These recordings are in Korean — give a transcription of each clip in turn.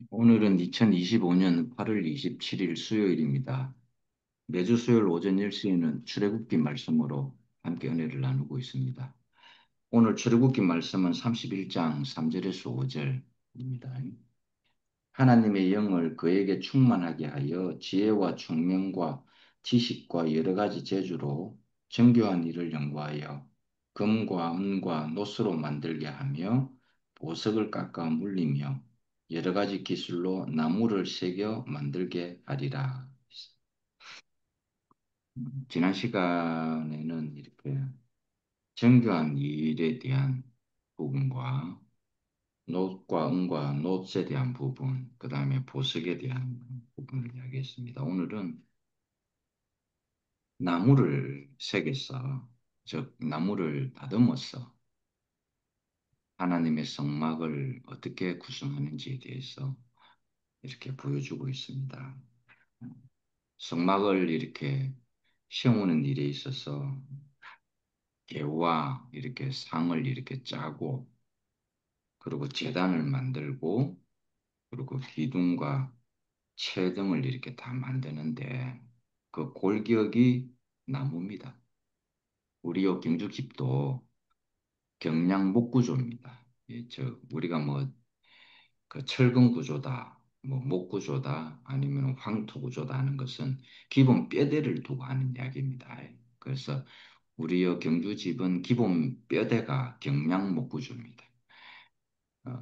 오늘은 2025년 8월 27일 수요일입니다. 매주 수요일 오전 10시에는 출애굽기 말씀으로 함께 은혜를 나누고 있습니다. 오늘 출애굽기 말씀은 31장 3절에서 5절입니다. 하나님의 영을 그에게 충만하게 하여 지혜와 총명과 지식과 여러 가지 재주로 정교한 일을 연구하여 금과 은과 노스로 만들게 하며 보석을 깎아 물리며 여러 가지 기술로 나무를 새겨 만들게 하리라. 지난 시간에는 이렇게 정교한 일에 대한 부분과 놋과 은과 놋에 대한 부분, 그 다음에 보석에 대한 부분을 이야기했습니다. 오늘은 나무를 새겨서, 즉 나무를 다듬어서 하나님의 성막을 어떻게 구성하는지에 대해서 이렇게 보여주고 있습니다. 성막을 이렇게 세우는 일에 있어서 개와 이렇게 상을 이렇게 짜고, 그리고 제단을 만들고, 그리고 기둥과 채 등을 이렇게 다 만드는데 그 골격이 나무입니다. 우리 요 경주집도 경량 목구조입니다. 우리가 뭐 그 철근 구조다, 뭐 목구조다, 아니면 황토 구조다 하는 것은 기본 뼈대를 두고 하는 이야기입니다. 그래서 우리 요 경주집은 기본 뼈대가 경량 목구조입니다. 어,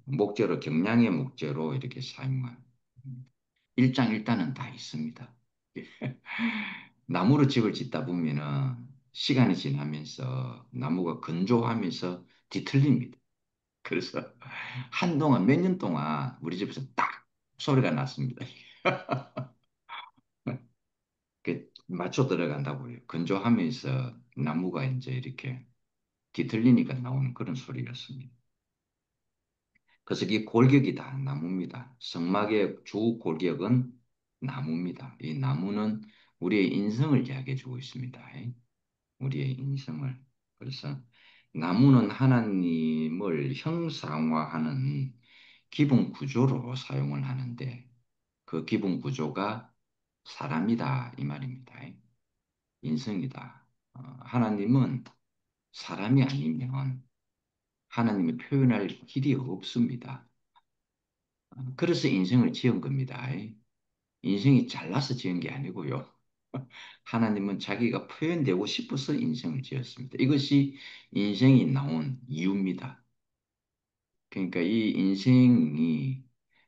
목재로 경량의 목재로 이렇게 사용한 일장일단은 다 있습니다. 나무로 집을 짓다 보면은 시간이 지나면서 나무가 건조하면서 뒤틀립니다. 그래서 한동안 몇 년 동안 우리 집에서 딱 소리가 났습니다. 맞춰 들어간다고요. 건조하면서 나무가 이제 이렇게 뒤틀리니까 나오는 그런 소리였습니다. 그래서 이 골격이 다 나무입니다. 성막의 주 골격은 나무입니다. 이 나무는 우리의 인성을 이야기해 주고 있습니다. 우리의 인성을. 그래서 나무는 하나님을 형상화하는 기본 구조로 사용을 하는데 그 기본 구조가 사람이다 이 말입니다. 인성이다. 하나님은 사람이 아니면 하나님이 표현할 길이 없습니다. 그래서 인생을 지은 겁니다. 인생이 잘나서 지은 게 아니고요. 하나님은 자기가 표현되고 싶어서 인생을 지었습니다. 이것이 인생이 나온 이유입니다. 그러니까 이 인생이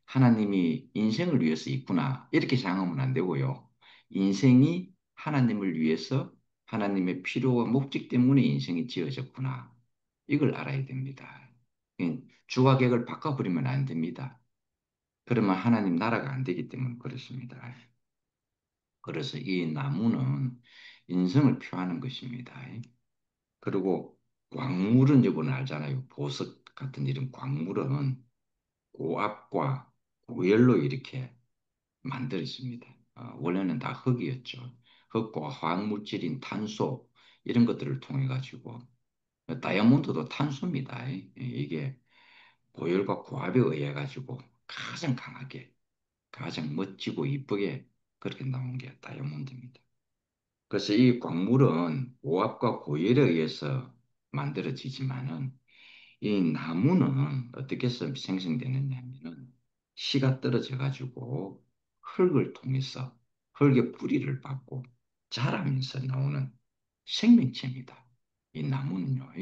하나님이 인생을 위해서 있구나. 이렇게 생각하면 안 되고요. 인생이 하나님을 위해서 하나님의 필요와 목적 때문에 인생이 지어졌구나. 이걸 알아야 됩니다. 주가객을 바꿔버리면 안 됩니다. 그러면 하나님 나라가 안 되기 때문에 그렇습니다. 그래서 이 나무는 인성을 표하는 것입니다. 그리고 광물은 여러분 알잖아요. 보석 같은 이런 광물은 고압과 고열로 이렇게 만들어집니다. 원래는 다 흙이었죠. 흙과 화학물질인 탄소 이런 것들을 통해 가지고 다이아몬드도 탄소입니다. 이게 고열과 고압에 의해 가지고 가장 강하게 가장 멋지고 이쁘게 그렇게 나온 게 다이아몬드입니다. 그래서 이 광물은 고압과 고열에 의해서 만들어지지만은 이 나무는 어떻게 해서 생성되느냐 하면은 씨가 떨어져 가지고 흙을 통해서 흙의 뿌리를 받고 자라면서 나오는 생명체입니다. 이 나무는요.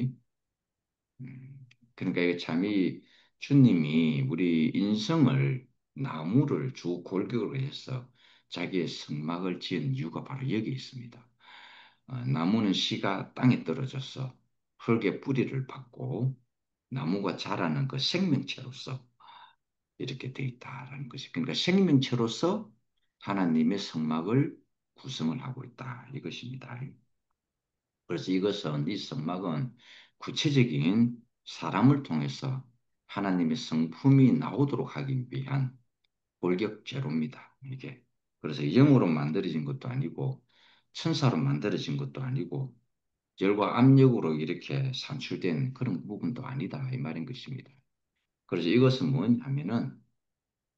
그러니까 이게 참이 주님이 우리 인성을 나무를 주 골격으로 해서 자기의 성막을 지은 이유가 바로 여기 있습니다. 나무는 씨가 땅에 떨어져서 흙의 뿌리를 받고 나무가 자라는 그 생명체로서 이렇게 돼 있다라는 것이. 그러니까 생명체로서 하나님의 성막을 구성을 하고 있다 이것입니다. 그래서 이 성막은 구체적인 사람을 통해서 하나님의 성품이 나오도록 하기 위한 골격 제로입니다. 이게. 그래서 영으로 만들어진 것도 아니고 천사로 만들어진 것도 아니고 열과 압력으로 이렇게 산출된 그런 부분도 아니다 이 말인 것입니다. 그래서 이것은 뭐냐면은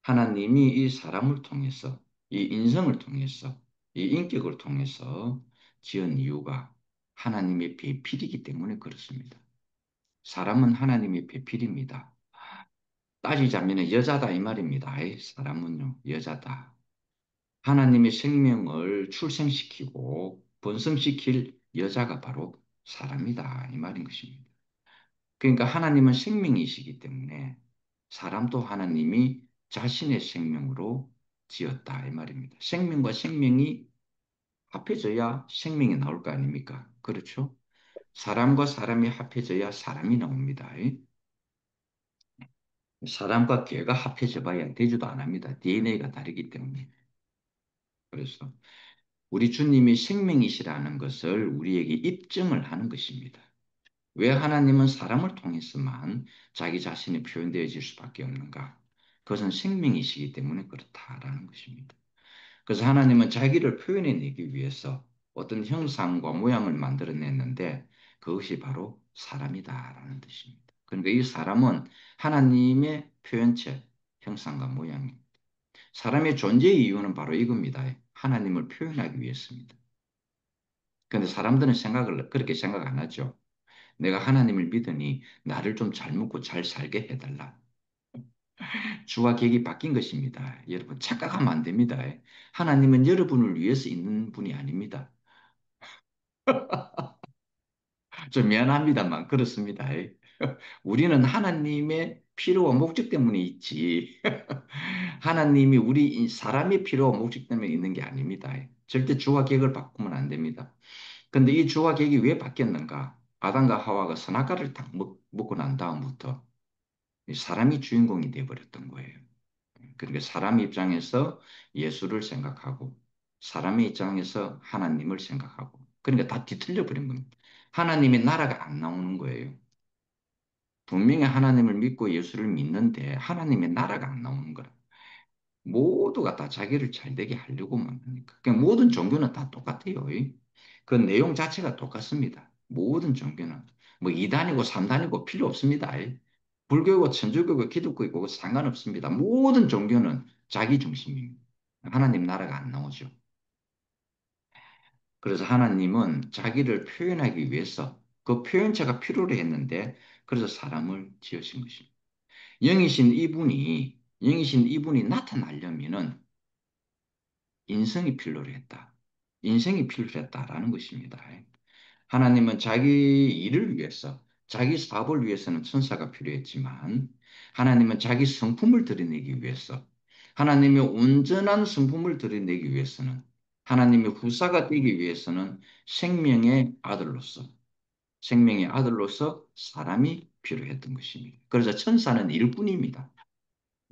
하나님이 이 사람을 통해서, 이 인성을 통해서, 이 인격을 통해서 지은 이유가 하나님의 배필이기 때문에 그렇습니다. 사람은 하나님의 배필입니다. 따지자면 여자다 이 말입니다. 아이, 사람은요, 여자다. 하나님의 생명을 출생시키고 번성시킬 여자가 바로 사람이다 이 말인 것입니다. 그러니까 하나님은 생명이시기 때문에 사람도 하나님이 자신의 생명으로 지었다 이 말입니다. 생명과 생명이 합해져야 생명이 나올 거 아닙니까? 그렇죠? 사람과 사람이 합해져야 사람이 나옵니다. 사람과 개가 합해져 봐야 되지도 않습니다. DNA가 다르기 때문에. 그래서 우리 주님이 생명이시라는 것을 우리에게 입증을 하는 것입니다. 왜 하나님은 사람을 통해서만 자기 자신이 표현되어질 수밖에 없는가? 그것은 생명이시기 때문에 그렇다라는 것입니다. 그래서 하나님은 자기를 표현해내기 위해서 어떤 형상과 모양을 만들어냈는데 그것이 바로 사람이다라는 뜻입니다. 그러니까 이 사람은 하나님의 표현체, 형상과 모양입니다. 사람의 존재의 이유는 바로 이겁니다. 하나님을 표현하기 위해서입니다. 그런데 사람들은 그렇게 생각 안 하죠. 내가 하나님을 믿으니 나를 좀 잘 먹고 잘 살게 해달라. 주와 객이 바뀐 것입니다. 여러분 착각하면 안 됩니다. 하나님은 여러분을 위해서 있는 분이 아닙니다. 좀 미안합니다만 그렇습니다. 우리는 하나님의 필요와 목적 때문에 있지. 하나님이 우리 사람의 필요와 목적 때문에 있는 게 아닙니다. 절대 주와 객을 바꾸면 안 됩니다. 근데 이 주와 객이 왜 바뀌었는가? 아담과 하와가 선악과를 딱 먹고 난 다음부터 사람이 주인공이 되어버렸던 거예요. 그러니까 사람 입장에서 예수를 생각하고 사람의 입장에서 하나님을 생각하고 그러니까 다 뒤틀려 버린 겁니다. 하나님의 나라가 안 나오는 거예요. 분명히 하나님을 믿고 예수를 믿는데 하나님의 나라가 안 나오는 거라. 모두가 다 자기를 잘되게 하려고만 하니까. 그냥 모든 종교는 다 똑같아요. 그 내용 자체가 똑같습니다. 모든 종교는. 뭐 2단이고 3단이고 필요 없습니다. 불교고 천주교고 기독교고 상관없습니다. 모든 종교는 자기 중심입니다. 하나님 나라가 안 나오죠. 그래서 하나님은 자기를 표현하기 위해서 그 표현체가 필요로 했는데 그래서 사람을 지으신 것입니다. 영이신 이분이 나타나려면은 인성이 필요로 했다. 인생이 필요했다라는 것입니다. 하나님은 자기 일을 위해서, 자기 사업을 위해서는 천사가 필요했지만, 하나님은 자기 성품을 드러내기 위해서, 하나님의 온전한 성품을 드러내기 위해서는, 하나님의 후사가 되기 위해서는 생명의 아들로서 사람이 필요했던 것입니다. 그래서 천사는 일꾼입니다.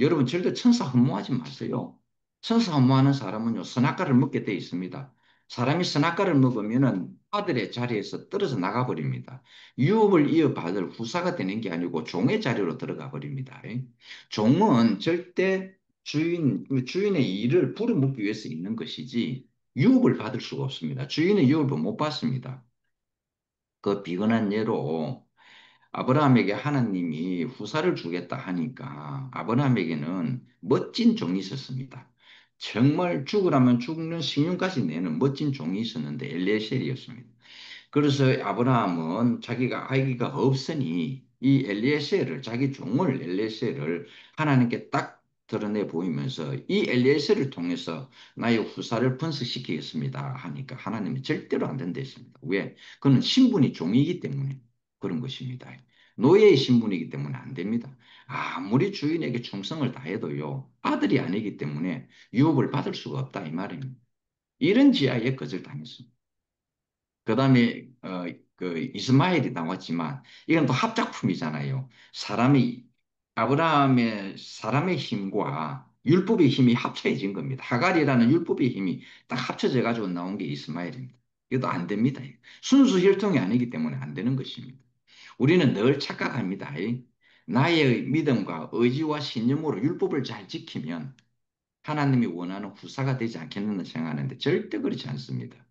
여러분 절대 천사 흠모하지 마세요. 천사 흠모하는 사람은요, 선악과를 먹게 돼 있습니다. 사람이 선악과를 먹으면은 아들의 자리에서 떨어져 나가 버립니다. 유업을 이어받을 후사가 되는 게 아니고 종의 자리로 들어가 버립니다. 종은 절대 주인의 일을 부려먹기 위해서 있는 것이지 유업을 받을 수가 없습니다. 주인의 유업을 못 받습니다. 그 비근한 예로 아브라함에게 하나님이 후사를 주겠다 하니까 아브라함에게는 멋진 종이 있었습니다. 정말 죽으라면 죽는 식륜까지 내는 멋진 종이 있었는데 엘리에셀이었습니다. 그래서 아브라함은 자기가 아기가 없으니 이 자기 종을 엘리에셀을 하나님께 딱 드러내 보이면서 이 엘리에셀을 통해서 나의 후사를 번식시키겠습니다 하니까 하나님이 절대로 안 된다 했습니다. 왜? 그는 신분이 종이기 때문에 그런 것입니다. 노예의 신분이기 때문에 안 됩니다. 아무리 주인에게 충성을 다해도요 아들이 아니기 때문에 유업을 받을 수가 없다 이 말입니다. 이런 지하에 거절당했습니다. 그 다음에 그 이스마엘이 나왔지만 이건 또 합작품이잖아요. 아브라함의 사람의 힘과 율법의 힘이 합쳐진 겁니다. 하갈이라는 율법의 힘이 딱 합쳐져 가지고 나온 게 이스마엘입니다. 이것도 안 됩니다. 순수 혈통이 아니기 때문에 안 되는 것입니다. 우리는 늘 착각합니다. 나의 믿음과 의지와 신념으로 율법을 잘 지키면 하나님이 원하는 후사가 되지 않겠는가 생각하는데 절대 그렇지 않습니다.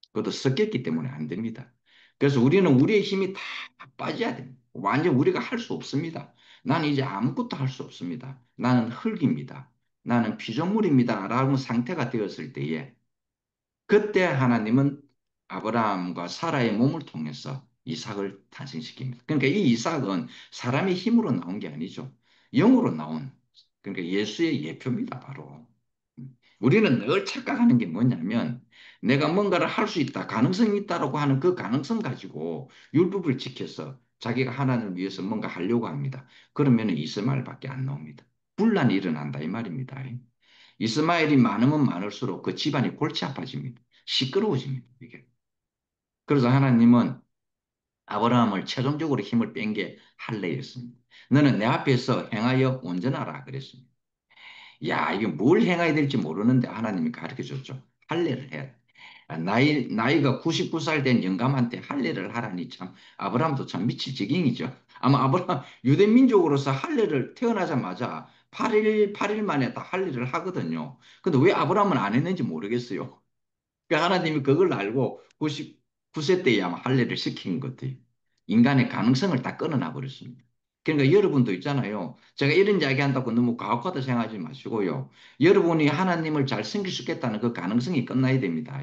그것도 섞였기 때문에 안 됩니다. 그래서 우리는 우리의 힘이 다 빠져야 됩니다. 완전 우리가 할 수 없습니다. 나는 이제 아무것도 할 수 없습니다. 나는 흙입니다. 나는 피조물입니다. 라는 상태가 되었을 때에 그때 하나님은 아브라함과 사라의 몸을 통해서 이삭을 탄생시킵니다. 그러니까 이 이삭은 사람의 힘으로 나온 게 아니죠. 영으로 나온, 그러니까 예수의 예표입니다, 바로. 우리는 늘 착각하는 게 뭐냐면 내가 뭔가를 할 수 있다, 가능성이 있다라고 하는 그 가능성 가지고 율법을 지켜서 자기가 하나님을 위해서 뭔가 하려고 합니다. 그러면 이스마엘밖에 안 나옵니다. 분란이 일어난다 이 말입니다. 이스마엘이 많으면 많을수록 그 집안이 골치 아파집니다. 시끄러워집니다. 이게. 그래서 하나님은 아브라함을 최종적으로 힘을 뺀 게 할례였습니다. 너는 내 앞에서 행하여 온전하라 그랬습니다. 야, 이게 뭘 행해야 될지 모르는데 하나님이 가르쳐 줬죠. 할례를 해. 나이가 99살 된 영감한테 할례를 하라니 참, 아브라함도 참 미칠 지경이죠. 아마 아브라함, 유대민족으로서 할례를 태어나자마자 8일 만에 다 할례를 하거든요. 근데 왜 아브라함은 안 했는지 모르겠어요. 그러니까 하나님이 그걸 알고 99세 때에 아마 할례를 시킨 것 같아요. 인간의 가능성을 다 끊어놔 버렸습니다. 그러니까 여러분도 있잖아요. 제가 이런 이야기 한다고 너무 가혹하다 생각하지 마시고요. 여러분이 하나님을 잘 섬길 수 있겠다는 그 가능성이 끝나야 됩니다.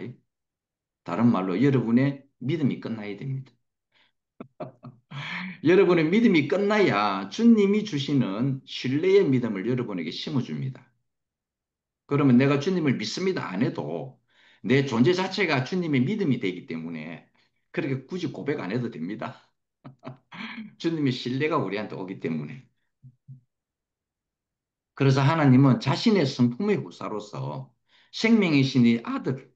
다른 말로 여러분의 믿음이 끝나야 됩니다. 여러분의 믿음이 끝나야 주님이 주시는 신뢰의 믿음을 여러분에게 심어줍니다. 그러면 내가 주님을 믿습니다 안 해도 내 존재 자체가 주님의 믿음이 되기 때문에 그렇게 굳이 고백 안 해도 됩니다. 주님의 신뢰가 우리한테 오기 때문에. 그래서 하나님은 자신의 성품의 후사로서 생명이신 이 아들,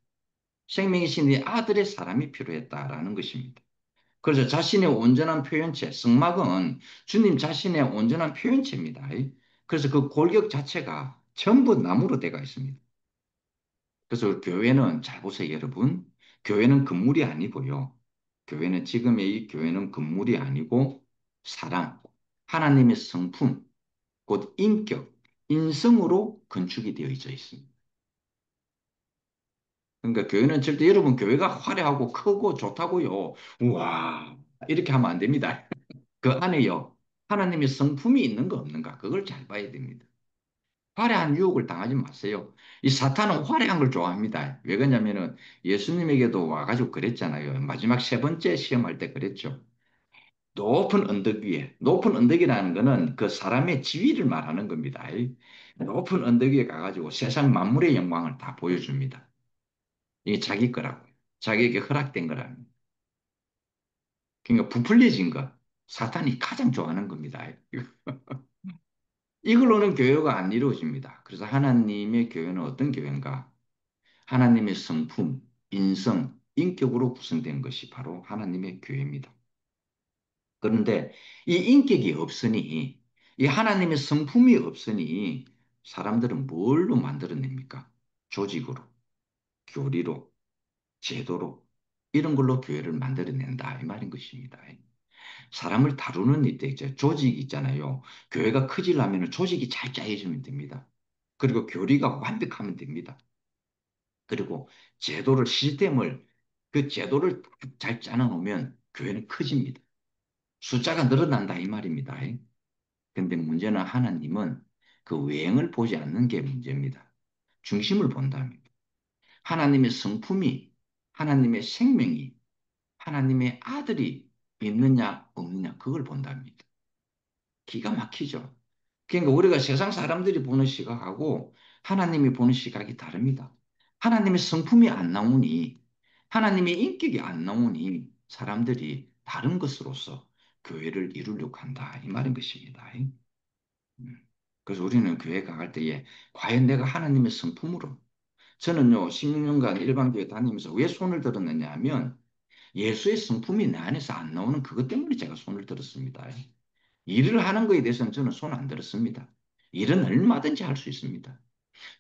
생명이신 이 아들의 사람이 필요했다라는 것입니다. 그래서 자신의 온전한 표현체, 성막은 주님 자신의 온전한 표현체입니다. 그래서 그 골격 자체가 전부 나무로 되어 있습니다. 그래서 교회는 잘 보세요, 여러분. 교회는 건물이 아니고요. 교회는 지금의 이 교회는 건물이 아니고 사랑, 하나님의 성품, 곧 인격, 인성으로 건축이 되어 있습니다. 그러니까 교회는 절대 여러분 교회가 화려하고 크고 좋다고요. 우와, 이렇게 하면 안 됩니다. 그 안에요. 하나님의 성품이 있는가 없는가 그걸 잘 봐야 됩니다. 화려한 유혹을 당하지 마세요. 이 사탄은 화려한 걸 좋아합니다. 왜 그러냐면은 예수님에게도 와가지고 그랬잖아요. 마지막 세 번째 시험할 때 그랬죠. 높은 언덕 위에, 높은 언덕이라는 거는 그 사람의 지위를 말하는 겁니다. 높은 언덕 위에 가가지고 세상 만물의 영광을 다 보여줍니다. 이게 자기 거라고요. 자기에게 허락된 거랍니다. 그러니까 부풀려진 거. 사탄이 가장 좋아하는 겁니다. 이걸로는 교회가 안 이루어집니다. 그래서 하나님의 교회는 어떤 교회인가? 하나님의 성품, 인성, 인격으로 구성된 것이 바로 하나님의 교회입니다. 그런데 이 인격이 없으니, 이 하나님의 성품이 없으니 사람들은 뭘로 만들어냅니까? 조직으로, 교리로, 제도로, 이런 걸로 교회를 만들어낸다. 이 말인 것입니다. 사람을 다루는 이때 이제 조직이 있잖아요. 교회가 커지려면 조직이 잘 짜여지면 됩니다. 그리고 교리가 완벽하면 됩니다. 그리고 제도를, 시스템을, 그 제도를 잘 짜놓으면 교회는 커집니다. 숫자가 늘어난다 이 말입니다. 근데 문제는 하나님은 그 외형을 보지 않는 게 문제입니다. 중심을 본다면 하나님의 성품이, 하나님의 생명이, 하나님의 아들이 있느냐 없느냐 그걸 본답니다. 기가 막히죠. 그러니까 우리가 세상 사람들이 보는 시각하고 하나님이 보는 시각이 다릅니다. 하나님의 성품이 안 나오니, 하나님의 인격이 안 나오니 사람들이 다른 것으로서 교회를 이루려고 한다. 이 말인 것입니다. 음. 그래서 우리는 교회 가갈 때에 과연 내가 하나님의 성품으로 저는요 16년간 일반교회 다니면서 왜 손을 들었느냐 하면 예수의 성품이 내 안에서 안 나오는 그것 때문에 제가 손을 들었습니다. 일을 하는 거에 대해서는 저는 손 안 들었습니다. 일은 얼마든지 할 수 있습니다.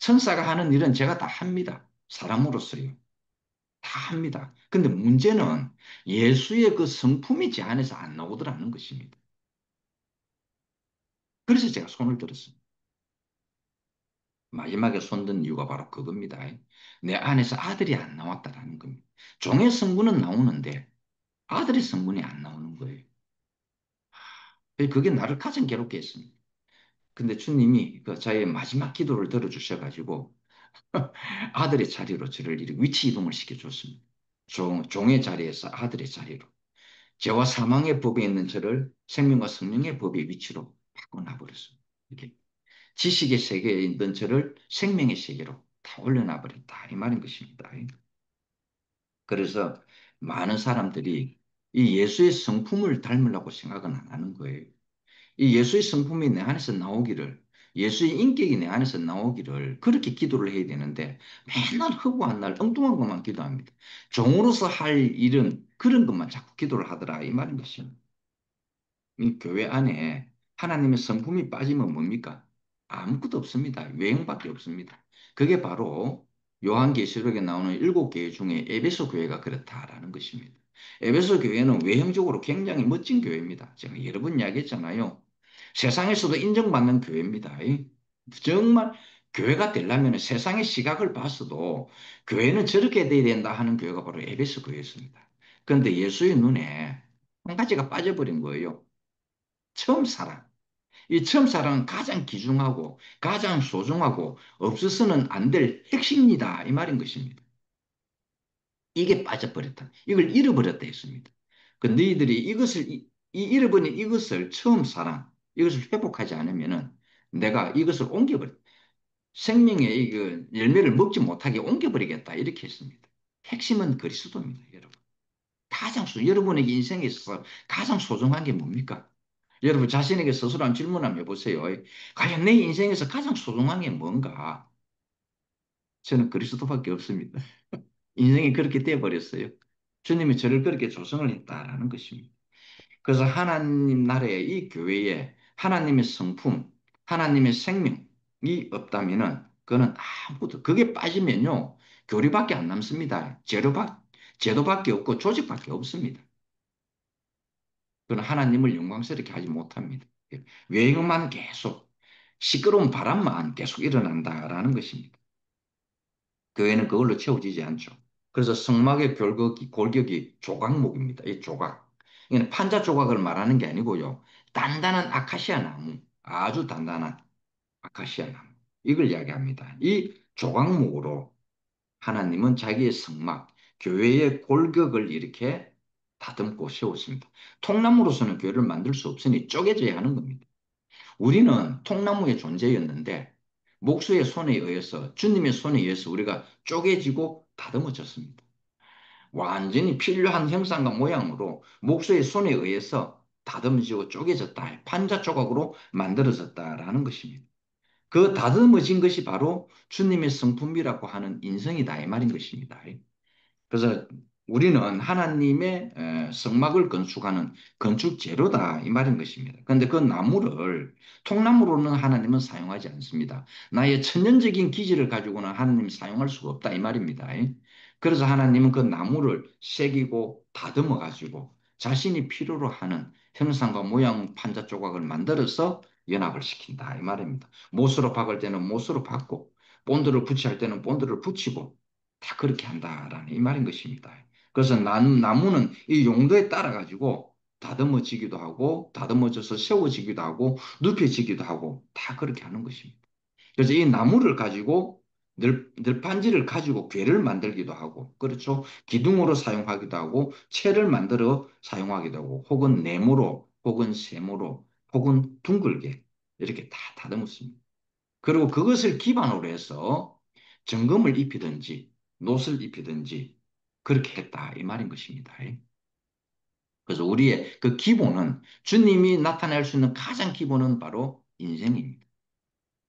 천사가 하는 일은 제가 다 합니다. 사람으로서요. 다 합니다. 근데 문제는 예수의 그 성품이 제 안에서 안 나오더라는 것입니다. 그래서 제가 손을 들었습니다. 마지막에 손든 이유가 바로 그겁니다. 내 안에서 아들이 안 나왔다라는 겁니다. 종의 성분은 나오는데 아들의 성분이 안 나오는 거예요. 그게 나를 가장 괴롭게 했습니다. 근데 주님이 그 저의 마지막 기도를 들어주셔가지고 아들의 자리로 저를 이렇게 위치 이동을 시켜줬습니다. 종의 자리에서 아들의 자리로. 죄와 사망의 법에 있는 저를 생명과 성령의 법의 위치로 바꿔놔버렸습니다. 이렇게 지식의 세계에 있던 저를 생명의 세계로 다 올려놔버렸다. 이 말인 것입니다. 그래서 많은 사람들이 이 예수의 성품을 닮으려고 생각은 안 하는 거예요. 이 예수의 성품이 내 안에서 나오기를, 예수의 인격이 내 안에서 나오기를 그렇게 기도를 해야 되는데 맨날 허구한 날 엉뚱한 것만 기도합니다. 종으로서 할 일은 그런 것만 자꾸 기도를 하더라 이 말인 것입니다. 이 교회 안에 하나님의 성품이 빠지면 뭡니까? 아무것도 없습니다. 외형밖에 없습니다. 그게 바로 요한계시록에 나오는 일곱 교회 중에 에베소 교회가 그렇다라는 것입니다. 에베소 교회는 외형적으로 굉장히 멋진 교회입니다. 제가 여러 번 이야기했잖아요. 세상에서도 인정받는 교회입니다. 정말 교회가 되려면 세상의 시각을 봤어도 교회는 저렇게 돼야 된다 하는 교회가 바로 에베소 교회였습니다. 그런데 예수의 눈에 한 가지가 빠져버린 거예요. 처음 사랑. 이 처음 사랑은 가장 귀중하고 가장 소중하고 없어서는 안 될 핵심이다. 이 말인 것입니다. 이게 빠져버렸다. 이걸 잃어버렸다 했습니다. 그 너희들이 이것을, 이 잃어버린 이것을 처음 사랑, 이것을 회복하지 않으면은 내가 이것을 옮겨버려. 생명의 이 열매를 먹지 못하게 옮겨버리겠다. 이렇게 했습니다. 핵심은 그리스도입니다, 여러분. 여러분에게 인생에 있어서 가장 소중한 게 뭡니까? 여러분 자신에게 스스로 한 질문 한번 해보세요. 과연 내 인생에서 가장 소중한 게 뭔가? 저는 그리스도밖에 없습니다. 인생이 그렇게 되어버렸어요. 주님이 저를 그렇게 조성을 했다라는 것입니다. 그래서 하나님 나라의 이 교회에 하나님의 성품, 하나님의 생명이 없다면은 그거는 아무것도, 그게 빠지면요. 교리밖에 안 남습니다. 제도밖에 없고 조직밖에 없습니다. 그건 하나님을 영광스럽게 하지 못합니다. 외형만 계속 시끄러운 바람만 계속 일어난다라는 것입니다. 교회는 그걸로 채워지지 않죠. 그래서 성막의 골격이 조각목입니다. 이 조각. 이건 판자 조각을 말하는 게 아니고요. 단단한 아카시아 나무, 아주 단단한 아카시아 나무. 이걸 이야기합니다. 이 조각목으로 하나님은 자기의 성막, 교회의 골격을 이렇게 다듬고 세웠습니다. 통나무로서는 교회를 만들 수 없으니 쪼개져야 하는 겁니다. 우리는 통나무의 존재였는데 목수의 손에 의해서 주님의 손에 의해서 우리가 쪼개지고 다듬어졌습니다. 완전히 필요한 형상과 모양으로 목수의 손에 의해서 다듬어지고 쪼개졌다. 판자 조각으로 만들어졌다라는 것입니다. 그 다듬어진 것이 바로 주님의 성품이라고 하는 인성이다 이 말인 것입니다. 그래서 우리는 하나님의 성막을 건축하는 건축 재료다 이 말인 것입니다. 그런데 그 나무를 통나무로는 하나님은 사용하지 않습니다. 나의 천연적인 기질을 가지고는 하나님 사용할 수가 없다 이 말입니다. 그래서 하나님은 그 나무를 새기고 다듬어 가지고 자신이 필요로 하는 형상과 모양 판자 조각을 만들어서 연합을 시킨다 이 말입니다. 못으로 박을 때는 못으로 박고 본드를 붙이할 때는 본드를 붙이고 다 그렇게 한다라는 이 말인 것입니다. 그래서 나무는 이 용도에 따라 가지고 다듬어지기도 하고 다듬어져서 세워지기도 하고 눕혀지기도 하고 다 그렇게 하는 것입니다. 그래서 이 나무를 가지고 늘판지를 가지고 궤를 만들기도 하고 그렇죠. 기둥으로 사용하기도 하고 채를 만들어 사용하기도 하고 혹은 네모로 혹은 세모로 혹은 둥글게 이렇게 다 다듬었습니다. 그리고 그것을 기반으로 해서 정금을 입히든지 노을 입히든지 그렇게 했다 이 말인 것입니다. 그래서 우리의 그 기본은 주님이 나타낼 수 있는 가장 기본은 바로 인생입니다.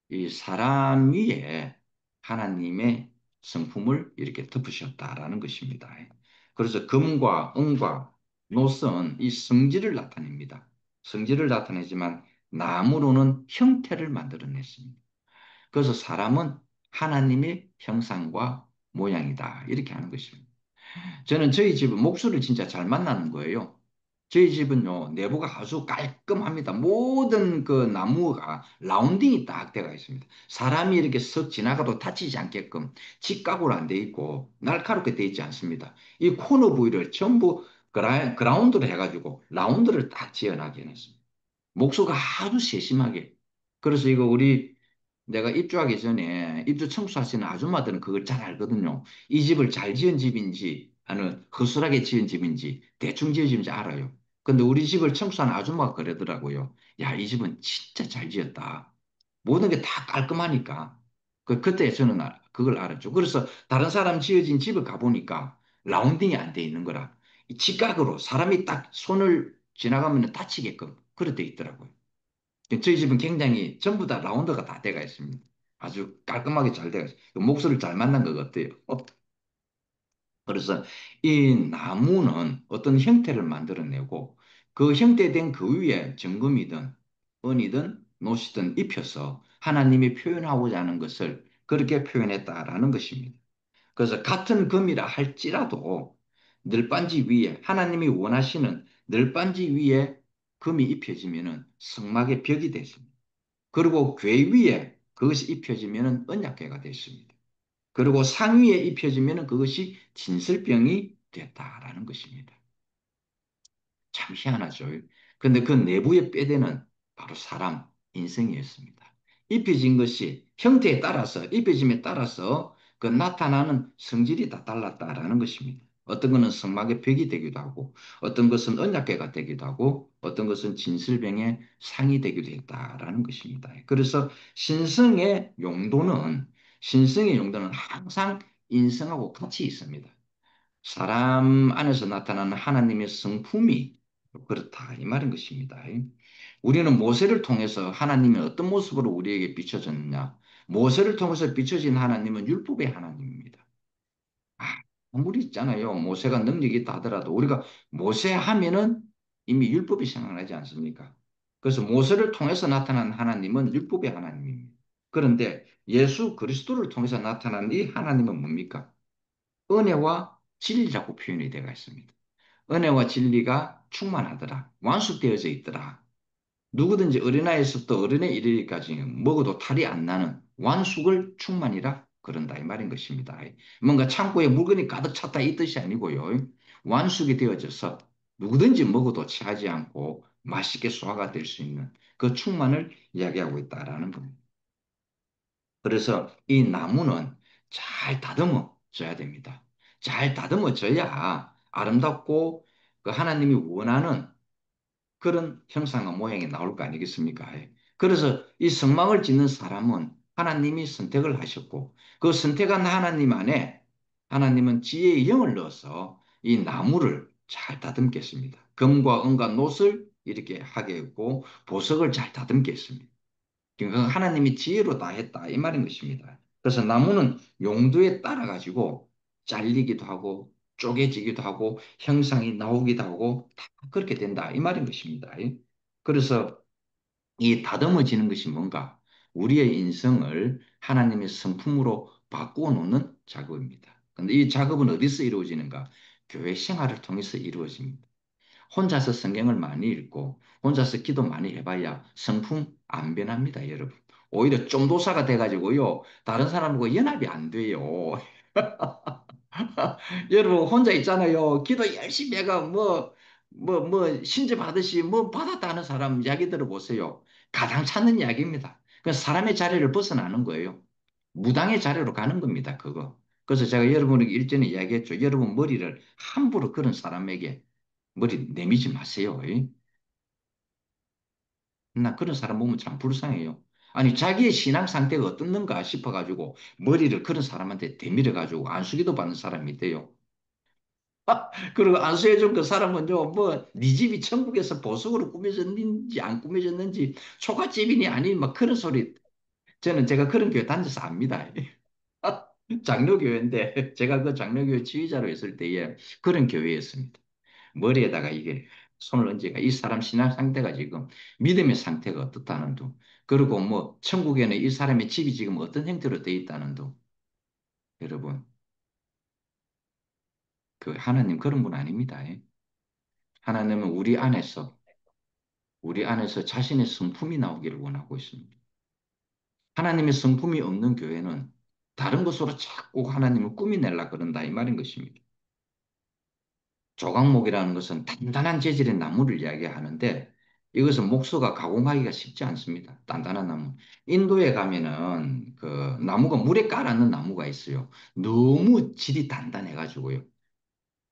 이 사람 위에 하나님의 성품을 이렇게 덮으셨다라는 것입니다. 그래서 금과 은과 노선 이 성질을 나타냅니다. 성질을 나타내지만 나무로는 형태를 만들어냈습니다. 그래서 사람은 하나님의 형상과 모양이다. 이렇게 하는 것입니다. 저는 저희 집은 목수를 진짜 잘 만나는 거예요. 저희 집은요, 내부가 아주 깔끔합니다. 모든 그 나무가 라운딩이 딱 되어 있습니다. 사람이 이렇게 쓱 지나가도 다치지 않게끔 직각으로 안 돼 있고 날카롭게 돼 있지 않습니다. 이 코너 부위를 전부 그라운드로 해가지고 라운드를 딱 지어나게 해놨습니다. 목수가 아주 세심하게. 그래서 이거 우리 내가 입주하기 전에 입주 청소하시는 아줌마들은 그걸 잘 알거든요. 이 집을 잘 지은 집인지 아니면 허술하게 지은 집인지 대충 지은 집인지 알아요. 근데 우리 집을 청소한 아줌마가 그러더라고요. 야, 이 집은 진짜 잘 지었다. 모든 게 다 깔끔하니까. 그때 저는 그걸 알았죠. 그래서 다른 사람 지어진 집을 가보니까 라운딩이 안 돼 있는 거라. 이 직각으로 사람이 딱 손을 지나가면 다치게끔 그렇게 돼 있더라고요. 저희 집은 굉장히 전부 다 라운드가 다 돼가 있습니다. 아주 깔끔하게 잘 돼가 있어요. 목수를 잘 만난 것 같아요. 그래서 이 나무는 어떤 형태를 만들어내고 그 형태된 그 위에 정금이든 은이든 노시든 입혀서 하나님이 표현하고자 하는 것을 그렇게 표현했다라는 것입니다. 그래서 같은 금이라 할지라도 늘반지 위에 하나님이 원하시는 늘반지 위에 금이 입혀지면은 성막의 벽이 됐습니다. 그리고 궤 위에 그것이 입혀지면은 언약궤가 됐습니다. 그리고 상위에 입혀지면은 그것이 진설병이 됐다라는 것입니다. 참 희한하죠. 근데 그 내부의 뼈대는 바로 사람, 인생이었습니다. 입혀진 것이 형태에 따라서, 입혀짐에 따라서 그 나타나는 성질이 다 달랐다라는 것입니다. 어떤 것은 성막의 벽이 되기도 하고, 어떤 것은 언약궤가 되기도 하고, 어떤 것은 진설병의 상이 되기도 했다라는 것입니다. 그래서 신성의 용도는 항상 인성하고 같이 있습니다. 사람 안에서 나타나는 하나님의 성품이 그렇다 이 말인 것입니다. 우리는 모세를 통해서 하나님이 어떤 모습으로 우리에게 비춰졌느냐? 모세를 통해서 비춰진 하나님은 율법의 하나님입니다. 아, 아무리 있잖아요. 모세가 능력이 있다 하더라도 우리가 모세 하면은 이미 율법이 생각나지 않습니까? 그래서 모세를 통해서 나타난 하나님은 율법의 하나님입니다. 그런데 예수 그리스도를 통해서 나타난 이 하나님은 뭡니까? 은혜와 진리라고 표현이 되어 있습니다. 은혜와 진리가 충만하더라. 완숙되어져 있더라. 누구든지 어린아이에서부터 어른에 이르기까지 먹어도 탈이 안 나는 완숙을 충만이라 그런다 이 말인 것입니다. 뭔가 창고에 물건이 가득 찼다 이 뜻이 아니고요. 완숙이 되어져서 누구든지 먹어도 취하지 않고 맛있게 소화가 될 수 있는 그 충만을 이야기하고 있다라는 겁니다. 그래서 이 나무는 잘 다듬어져야 됩니다. 잘 다듬어져야 아름답고 그 하나님이 원하는 그런 형상과 모양이 나올 거 아니겠습니까? 그래서 이 성막을 짓는 사람은 하나님이 선택을 하셨고 그 선택한 하나님 안에 하나님은 지혜의 영을 넣어서 이 나무를 잘 다듬겠습니다. 금과 은과 놋을 이렇게 하게 했고 보석을 잘 다듬겠습니다. 그러니까 하나님이 지혜로 다 했다 이 말인 것입니다. 그래서 나무는 용도에 따라 가지고 잘리기도 하고 쪼개지기도 하고 형상이 나오기도 하고 다 그렇게 된다 이 말인 것입니다. 그래서 이 다듬어지는 것이 뭔가 우리의 인성을 하나님의 성품으로 바꾸어 놓는 작업입니다. 근데 이 작업은 어디서 이루어지는가? 교회 생활을 통해서 이루어집니다. 혼자서 성경을 많이 읽고 혼자서 기도 많이 해봐야 성품 안 변합니다, 여러분. 오히려 쫌도사가 돼가지고요. 다른 사람하고 연합이 안 돼요. 여러분 혼자 있잖아요. 기도 열심히 해가 신제 받으시 뭐 받았다 하는 사람 이야기 들어보세요. 가장 찾는 이야기입니다. 그 사람의 자리를 벗어나는 거예요. 무당의 자리로 가는 겁니다, 그거. 그래서 제가 여러분에게 일전에 이야기했죠. 여러분 머리를 함부로 그런 사람에게 머리 내미지 마세요. 나 그런 사람 보면 참 불쌍해요. 아니, 자기의 신앙 상태가 어떻는가 싶어가지고 머리를 그런 사람한테 대밀어가지고 안수기도 받는 사람이 돼요. 그리고 안수해준 그 사람은요, 네 집이 천국에서 보석으로 꾸며졌는지 안 꾸며졌는지 초가집이니 아니, 막 그런 소리. 제가 그런 교회 다녀서 압니다. 장로교회인데, 제가 그 장로교회 지휘자로 있을 때에 그런 교회였습니다. 머리에다가 이게 손을 얹으니까 이 사람 신앙 상태가 지금 믿음의 상태가 어떻다는 둥. 그리고 뭐 천국에는 이 사람의 집이 지금 어떤 형태로 되어 있다는 둥. 여러분, 그 하나님 그런 분 아닙니다. 하나님은 우리 안에서 자신의 성품이 나오기를 원하고 있습니다. 하나님의 성품이 없는 교회는 다른 것으로 자꾸 하나님을 꾸미내려 그런다 이 말인 것입니다. 조각목이라는 것은 단단한 재질의 나무를 이야기하는데 이것은 목수가 가공하기가 쉽지 않습니다. 단단한 나무. 인도에 가면은 그 나무가 물에 깔아놓은 나무가 있어요. 너무 질이 단단해가지고요.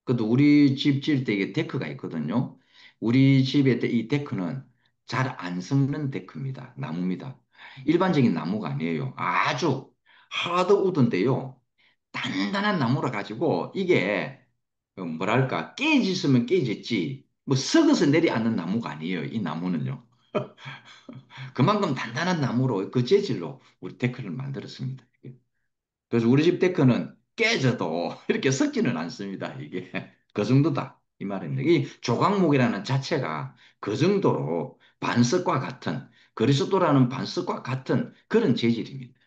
그래도 우리 집 지을 때 이게 데크가 있거든요. 우리 집에 이 데크는 잘 안 썩는 데크입니다. 나무입니다. 일반적인 나무가 아니에요. 아주 하드 우드인데요. 단단한 나무라 가지고 이게 뭐랄까 깨졌으면 깨졌지 뭐 썩어서 내려앉는 나무가 아니에요. 이 나무는요. 그만큼 단단한 나무로 그 재질로 우리 데크를 만들었습니다. 그래서 우리 집 데크는 깨져도 이렇게 썩지는 않습니다. 이게 그 정도다 이 말입니다. 이 조각목이라는 자체가 그 정도로 반석과 같은 그리스도라는 반석과 같은 그런 재질입니다.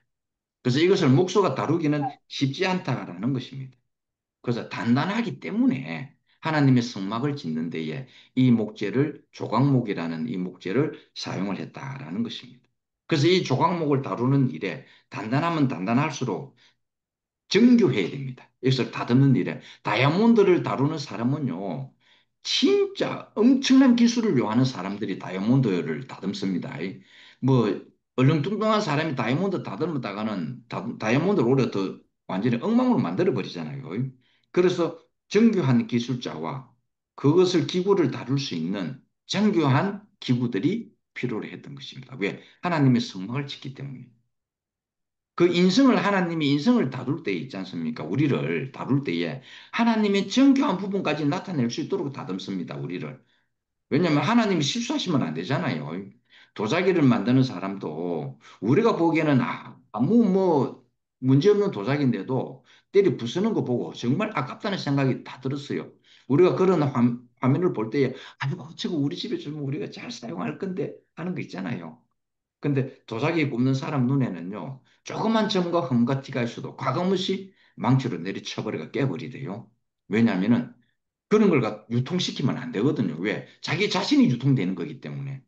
그래서 이것을 목수가 다루기는 쉽지 않다라는 것입니다. 그래서 단단하기 때문에 하나님의 성막을 짓는 데에 이 목재를 조각목이라는 이 목재를 사용을 했다라는 것입니다. 그래서 이 조각목을 다루는 일에 단단하면 단단할수록 정교해야 됩니다. 여기서 다듬는 일에 다이아몬드를 다루는 사람은요, 진짜 엄청난 기술을 요하는 사람들이 다이아몬드를 다듬습니다. 뭐 얼렁뚱땅한 사람이 다이아몬드 다듬다가는 다이아몬드를 오히려 더 완전히 엉망으로 만들어 버리잖아요. 그래서 정교한 기술자와 그것을 기구를 다룰 수 있는 정교한 기구들이 필요로 했던 것입니다. 왜? 하나님의 성막을 짓기 때문에. 그 인성을 하나님이 인성을 다룰 때 있지 않습니까? 우리를 다룰 때에 하나님의 정교한 부분까지 나타낼 수 있도록 다듬습니다. 우리를. 왜냐하면 하나님이 실수하시면 안 되잖아요. 도자기를 만드는 사람도 우리가 보기에는 아무 뭐 문제없는 도자기인데도 때려 부수는 거 보고 정말 아깝다는 생각이 다 들었어요. 우리가 그런 화면을 볼 때에 아이고 저거 우리 집에 주면 우리가 잘 사용할 건데 하는 거 있잖아요. 근데 도자기 굽는 사람 눈에는요, 조그만 점과 흠과 티가 있어도 과감없이 망치로 내리쳐버리가 깨버리대요. 왜냐하면은 그런 걸 유통시키면 안 되거든요. 왜? 자기 자신이 유통되는 거기 때문에.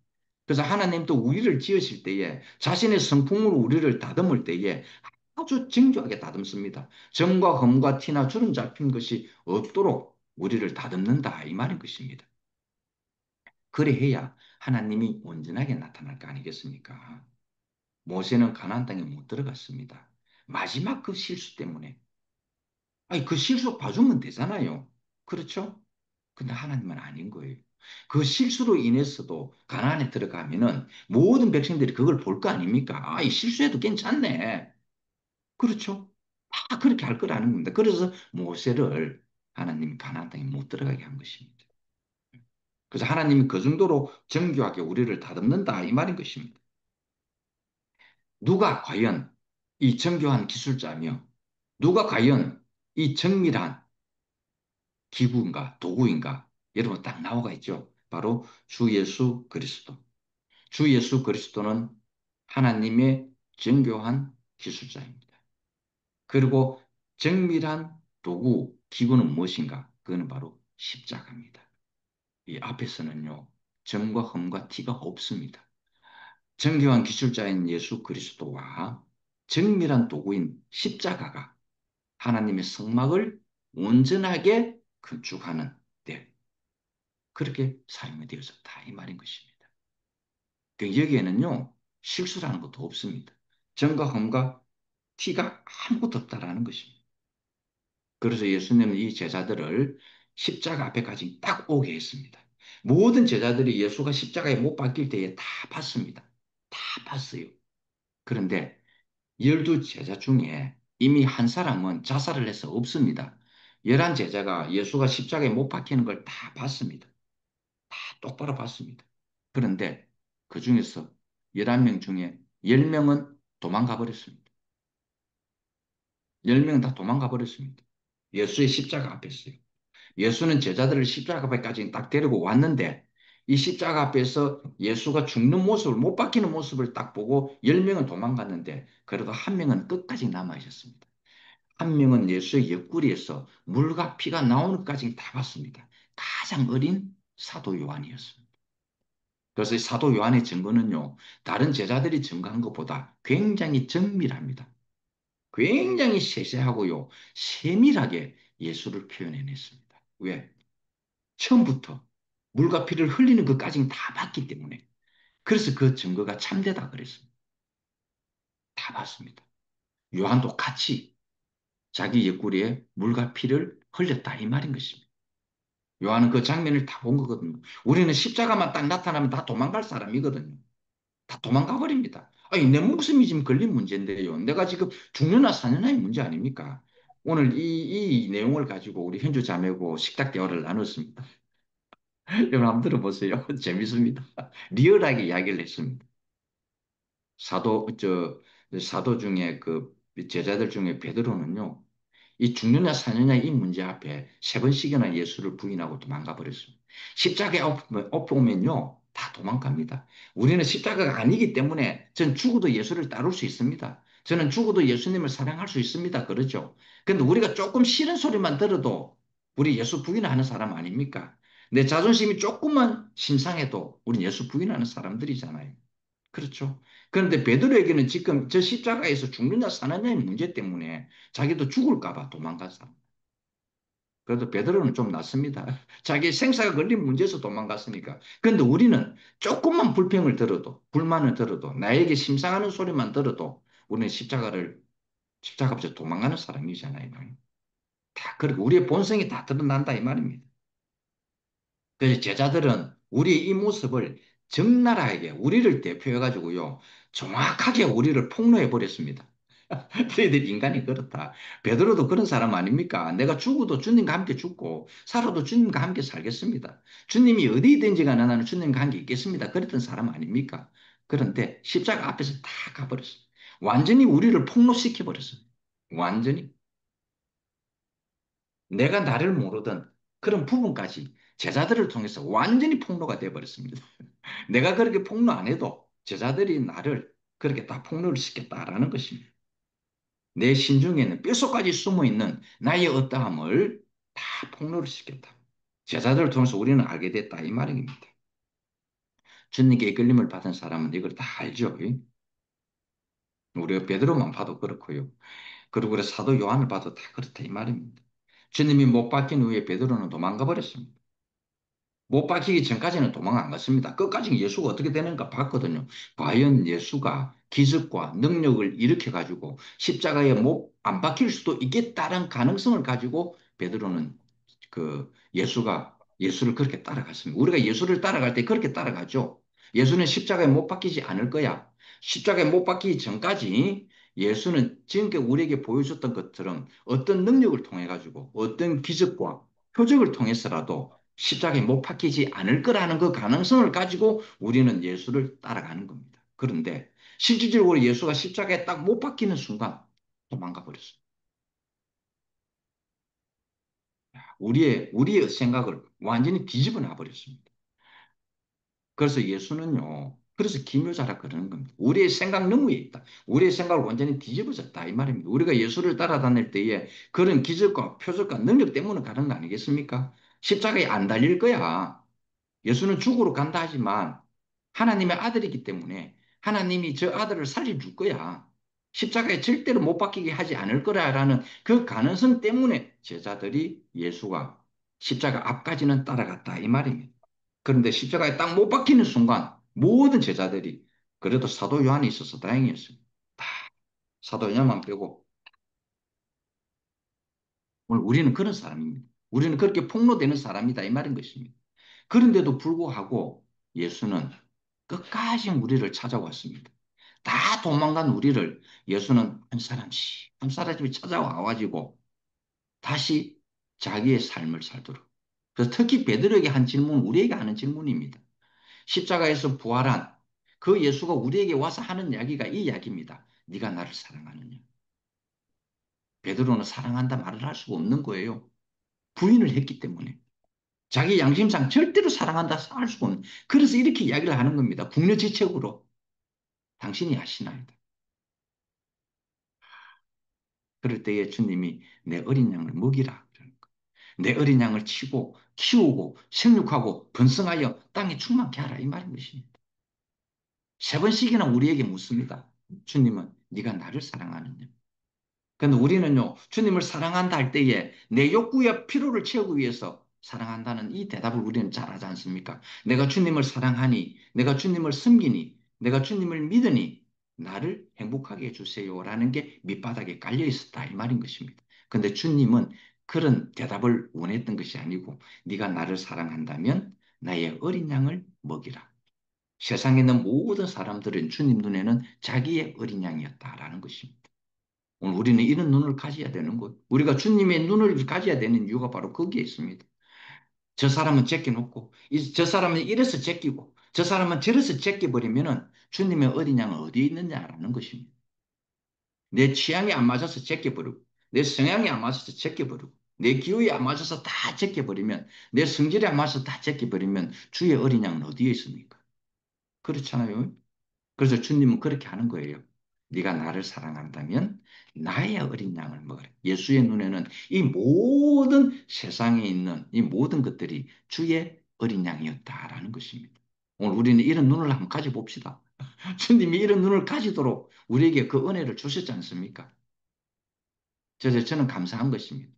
그래서 하나님도 우리를 지으실 때에 자신의 성품으로 우리를 다듬을 때에 아주 정교하게 다듬습니다. 점과 흠과 티나 주름 잡힌 것이 없도록 우리를 다듬는다 이 말인 것입니다. 그래야 하나님이 온전하게 나타날 거 아니겠습니까? 모세는 가나안 땅에 못 들어갔습니다. 마지막 그 실수 때문에. 아니, 그 실수 봐주면 되잖아요. 그렇죠? 근데 하나님은 아닌 거예요. 그 실수로 인해서도 가나안에 들어가면은 모든 백성들이 그걸 볼 거 아닙니까? 아, 이 실수해도 괜찮네. 그렇죠? 다 그렇게 할 거라는 겁니다. 그래서 모세를 하나님이 가나안 땅에 못 들어가게 한 것입니다. 그래서 하나님이 그 정도로 정교하게 우리를 다듬는다 이 말인 것입니다. 누가 과연 이 정교한 기술자며 누가 과연 이 정밀한 기구인가 도구인가 여러분 딱 나와 있죠. 바로 주 예수 그리스도. 주 예수 그리스도는 하나님의 정교한 기술자입니다. 그리고 정밀한 도구 기구는 무엇인가? 그거는 바로 십자가입니다. 이 앞에서는요. 점과 흠과 티가 없습니다. 정교한 기술자인 예수 그리스도와 정밀한 도구인 십자가가 하나님의 성막을 온전하게 건축하는 데 그렇게 사용이 되어졌다 이 말인 것입니다. 그 여기에는요 실수라는 것도 없습니다. 점과 흠과 티가 아무것도 없다라는 것입니다. 그래서 예수님은 이 제자들을 십자가 앞에까지 딱 오게 했습니다. 모든 제자들이 예수가 십자가에 못 박힐 때에 다 봤습니다. 다 봤어요. 그런데 12제자 중에 이미 한 사람은 자살을 해서 없습니다. 11제자가 예수가 십자가에 못 박히는 걸 다 봤습니다. 다 똑바로 봤습니다. 그런데 그 중에서 11명 중에 10명은 도망가 버렸습니다. 10명은 다 도망가 버렸습니다. 예수의 십자가 앞에서요. 예수는 제자들을 십자가 앞에까지 딱 데리고 왔는데 이 십자가 앞에서 예수가 죽는 모습을 못 박히는 모습을 딱 보고 10명은 도망갔는데 그래도 한 명은 끝까지 남아 있었습니다. 한 명은 예수의 옆구리에서 물과 피가 나오는 것까지 다 봤습니다. 가장 어린 사도 요한이었습니다. 그래서 이 사도 요한의 증거는요, 다른 제자들이 증거한 것보다 굉장히 정밀합니다. 굉장히 세세하고요, 세밀하게 예수를 표현해냈습니다. 왜? 처음부터 물과 피를 흘리는 것까지는 다 봤기 때문에. 그래서 그 증거가 참되다 그랬습니다. 다 봤습니다. 요한도 같이 자기 옆구리에 물과 피를 흘렸다 이 말인 것입니다. 요한은 그 장면을 다 본 거거든요. 우리는 십자가만 딱 나타나면 다 도망갈 사람이거든요. 다 도망가 버립니다. 아니, 내 목숨이 지금 걸린 문제인데요. 내가 지금 죽느냐 사느냐의 문제 아닙니까? 오늘 이 내용을 가지고 우리 현주 자매고 식탁 대화를 나눴습니다. 여러분 한번 들어보세요. 재밌습니다. 리얼하게 이야기를 했습니다. 사도 중에 그 제자들 중에 베드로는요. 이 죽느냐 사느냐 이 문제 앞에 세 번씩이나 예수를 부인하고 도망가 버렸습니다. 십자가에 엎으면요 다 도망갑니다. 우리는 십자가가 아니기 때문에 전 죽어도 예수를 따를 수 있습니다. 저는 죽어도 예수님을 사랑할 수 있습니다. 그렇죠? 근데 우리가 조금 싫은 소리만 들어도 우리 예수 부인하는 사람 아닙니까? 내 자존심이 조금만 신상해도 우리 예수 부인하는 사람들이잖아요. 그렇죠. 그런데 베드로에게는 지금 저 십자가에서 죽느냐 사느냐의 문제 때문에 자기도 죽을까 봐 도망간 사람. 그래도 베드로는 좀 낫습니다. 자기 생사가 걸린 문제에서 도망갔으니까. 그런데 우리는 조금만 불평을 들어도, 불만을 들어도, 나에게 심상하는 소리만 들어도 우리는 십자가 앞에서 도망가는 사람이잖아요. 다 그렇게 우리의 본성이 다 드러난다 이 말입니다. 그래서 제자들은 우리의 이 모습을 적나라하게 우리를 대표해 가지고요. 정확하게 우리를 폭로해 버렸습니다. 너희들 인간이 그렇다. 베드로도 그런 사람 아닙니까? 내가 죽어도 주님과 함께 죽고 살아도 주님과 함께 살겠습니다. 주님이 어디든지 간에 나는 주님과 함께 있겠습니다. 그랬던 사람 아닙니까? 그런데 십자가 앞에서 다 가버렸어요. 완전히 우리를 폭로시켜 버렸어요. 완전히. 내가 나를 모르던 그런 부분까지 제자들을 통해서 완전히 폭로가 되어버렸습니다. 내가 그렇게 폭로 안 해도 제자들이 나를 그렇게 다 폭로를 시켰다라는 것입니다. 내 심중에는 뼛속까지 숨어 있는 나의 어떠함을 다 폭로를 시켰다. 제자들을 통해서 우리는 알게 됐다 이 말입니다. 주님께 이끌림을 받은 사람은 이걸 다 알죠. 우리가 베드로만 봐도 그렇고요. 그리고 그래 사도 요한을 봐도 다 그렇다 이 말입니다. 주님이 못 박힌 후에 베드로는 도망가 버렸습니다. 못 박히기 전까지는 도망 안 갔습니다. 끝까지 예수가 어떻게 되는가 봤거든요. 과연 예수가 기적과 능력을 일으켜가지고 십자가에 못 안 박힐 수도 있겠다는 가능성을 가지고 베드로는 예수를 그렇게 따라갔습니다. 우리가 예수를 따라갈 때 그렇게 따라가죠. 예수는 십자가에 못 박히지 않을 거야. 십자가에 못 박히기 전까지 예수는 지금까지 우리에게 보여줬던 것처럼 어떤 능력을 통해 가지고 어떤 기적과 표적을 통해서라도 십자가에 못 박히지 않을 거라는 그 가능성을 가지고 우리는 예수를 따라가는 겁니다. 그런데 실질적으로 예수가 십자가에 딱 못 박히는 순간 도망가 버렸어요. 우리의 생각을 완전히 뒤집어 놔 버렸습니다. 그래서 예수는요, 그래서 기묘자라 그러는 겁니다. 우리의 생각 너머에 있다. 우리의 생각을 완전히 뒤집어졌다. 이 말입니다. 우리가 예수를 따라다닐 때에 그런 기적과 표적과 능력 때문에 가는 거 아니겠습니까? 십자가에 안 달릴 거야. 예수는 죽으러 간다 하지만 하나님의 아들이기 때문에 하나님이 저 아들을 살려줄 거야. 십자가에 절대로 못 박히게 하지 않을 거라라는 그 가능성 때문에 제자들이 예수가 십자가 앞까지는 따라갔다. 이 말입니다. 그런데 십자가에 딱 못 박히는 순간 모든 제자들이 그래도 사도 요한이 있어서 다행이었어요. 다 사도 요한만 빼고 오늘 우리는 그런 사람입니다. 우리는 그렇게 폭로되는 사람이다 이 말인 것입니다. 그런데도 불구하고 예수는 끝까지 우리를 찾아왔습니다. 다 도망간 우리를 예수는 한 사람씩 한 사람씩 찾아와 가지고 다시 자기의 삶을 살도록. 그래서 특히 베드로에게 한 질문은 우리에게 하는 질문입니다. 십자가에서 부활한 그 예수가 우리에게 와서 하는 이야기가 이 이야기입니다. 네가 나를 사랑하느냐? 베드로는 사랑한다 말을 할 수가 없는 거예요. 부인을 했기 때문에. 자기 양심상 절대로 사랑한다 할 수가 없는. 그래서 이렇게 이야기를 하는 겁니다. 국려지책으로. 당신이 아시나이다. 그럴 때에 주님이 내 어린 양을 먹이라. 내 어린 양을 치고 키우고 생육하고 번성하여 땅에 충만케 하라. 이 말인 것입니다. 세 번씩이나 우리에게 묻습니다. 주님은 네가 나를 사랑하느냐? 근데 우리는요, 주님을 사랑한다 할 때에 내 욕구와 필요를 채우기 위해서 사랑한다는 이 대답을 우리는 잘 하지 않습니까? 내가 주님을 사랑하니, 내가 주님을 섬기니, 내가 주님을 믿으니 나를 행복하게 해주세요라는 게 밑바닥에 깔려 있었다 이 말인 것입니다. 근데 주님은 그런 대답을 원했던 것이 아니고 네가 나를 사랑한다면 나의 어린 양을 먹이라. 세상에 있는 모든 사람들은 주님 눈에는 자기의 어린 양이었다라는 것입니다. 오늘 우리는 이런 눈을 가져야 되는 것. 우리가 주님의 눈을 가져야 되는 이유가 바로 거기에 있습니다. 저 사람은 제껴놓고, 저 사람은 이래서 제끼고, 저 사람은 저래서 제껴버리면은 주님의 어린 양은 어디에 있느냐라는 것입니다. 내 취향이 안 맞아서 제껴버리고, 내 성향이 안 맞아서 제껴버리고, 내 기호에 안 맞아서 다 제껴버리면, 내 성질에 안 맞아서 다 제껴버리면 주의 어린 양은 어디에 있습니까? 그렇잖아요. 그래서 주님은 그렇게 하는 거예요. 네가 나를 사랑한다면 나의 어린 양을 먹으라. 예수의 눈에는 이 모든 세상에 있는 이 모든 것들이 주의 어린 양이었다라는 것입니다. 오늘 우리는 이런 눈을 한번 가져봅시다. 주님이 이런 눈을 가지도록 우리에게 그 은혜를 주셨지 않습니까? 그래서 저는 감사한 것입니다.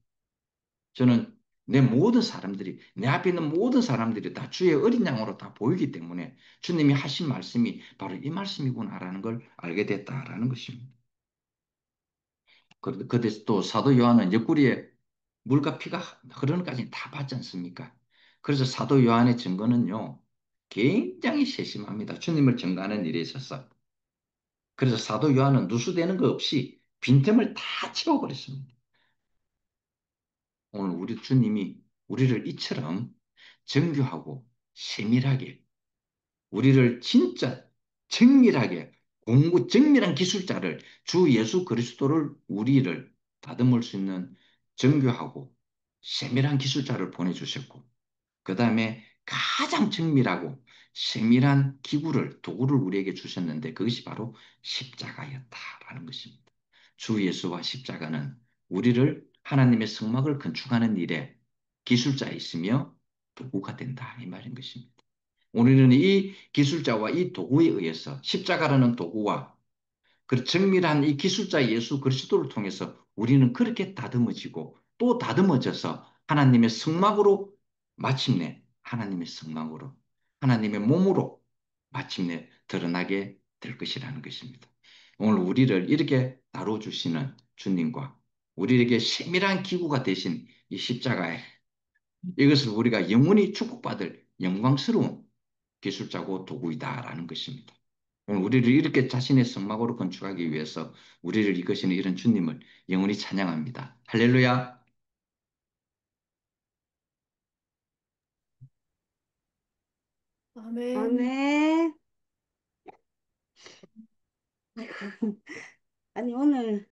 저는 내 모든 사람들이, 내 앞에 있는 모든 사람들이 다 주의 어린 양으로 다 보이기 때문에 주님이 하신 말씀이 바로 이 말씀이구나라는 걸 알게 됐다라는 것입니다. 그런데 또 사도 요한은 옆구리에 물과 피가 흐르는 까지 다 봤지 않습니까? 그래서 사도 요한의 증거는요, 굉장히 세심합니다. 주님을 증거하는 일에 있어서. 그래서 사도 요한은 누수되는 거 없이 빈틈을 다 채워버렸습니다. 오늘 우리 주님이 우리를 이처럼 정교하고 세밀하게 우리를 진짜 정밀하게 정밀한 기술자를 주 예수 그리스도를 우리를 다듬을 수 있는 정교하고 세밀한 기술자를 보내주셨고 그 다음에 가장 정밀하고 세밀한 도구를 우리에게 주셨는데 그것이 바로 십자가였다라는 것입니다. 주 예수와 십자가는 우리를 하나님의 성막을 건축하는 일에 기술자이시며 도구가 된다 이 말인 것입니다. 우리는 이 기술자와 이 도구에 의해서 십자가라는 도구와 그 정밀한 이 기술자 예수 그리스도를 통해서 우리는 그렇게 다듬어지고 또 다듬어져서 하나님의 성막으로 마침내 하나님의 성막으로 하나님의 몸으로 마침내 드러나게 될 것이라는 것입니다. 오늘 우리를 이렇게 다뤄주시는 주님과 우리에게 세밀한 기구가 되신 이 십자가에 이것을 우리가 영원히 축복받을 영광스러운 기술자고 도구이다라는 것입니다. 오늘 우리를 이렇게 자신의 성막으로 건축하기 위해서 우리를 이끄시는 이런 주님을 영원히 찬양합니다. 할렐루야. 아멘. 아멘. 아니, 오늘